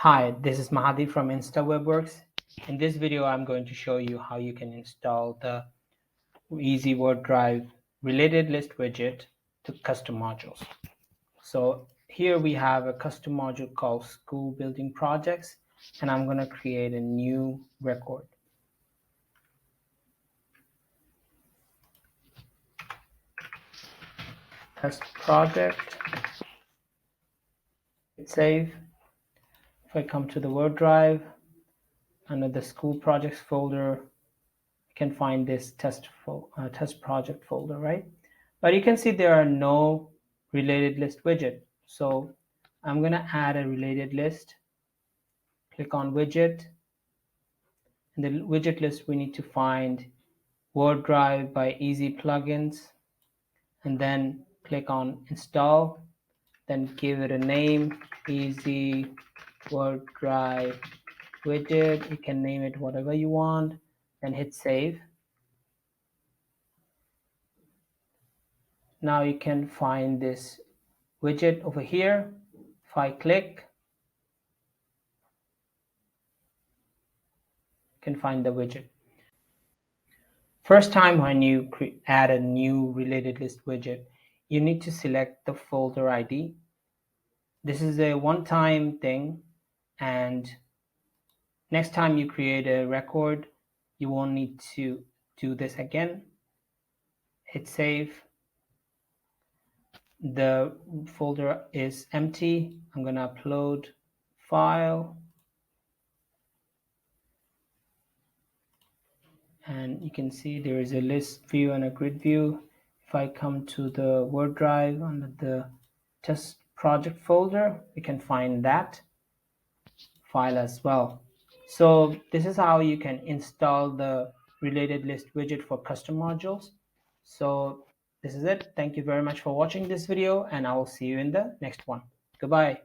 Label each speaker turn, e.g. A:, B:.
A: Hi, this is Mahadi from InstaWebWorks. In this video, I'm going to show you how you can install the Easy Workdrive related list widget to custom modules. So here we have a custom module called School Building Projects, and I'm going to create a new record. Test project, hit save. If I come to the Workdrive, under the school projects folder, you can find this test project folder, right? But you can see there are no related list widget. So I'm going to add a related list. Click on widget. In the widget list, we need to find Workdrive by Easypluginz, and then click on install. Then give it a name, Easy Workdrive widget. You can name it whatever you want, then hit save. Now you can find this widget over here. If I click, you can find the widget. First time when you add a new related list widget, you need to select the folder ID. This is a one-time thing, and next time you create a record, you won't need to do this again. Hit save. The folder is empty. I'm going to upload file. And you can see there is a list view and a grid view. If I come to the Workdrive under the test project folder, we can find that file as well. So this is how you can install the related list widget for custom modules. So this is it. Thank you very much for watching this video, and I will see you in the next one. Goodbye.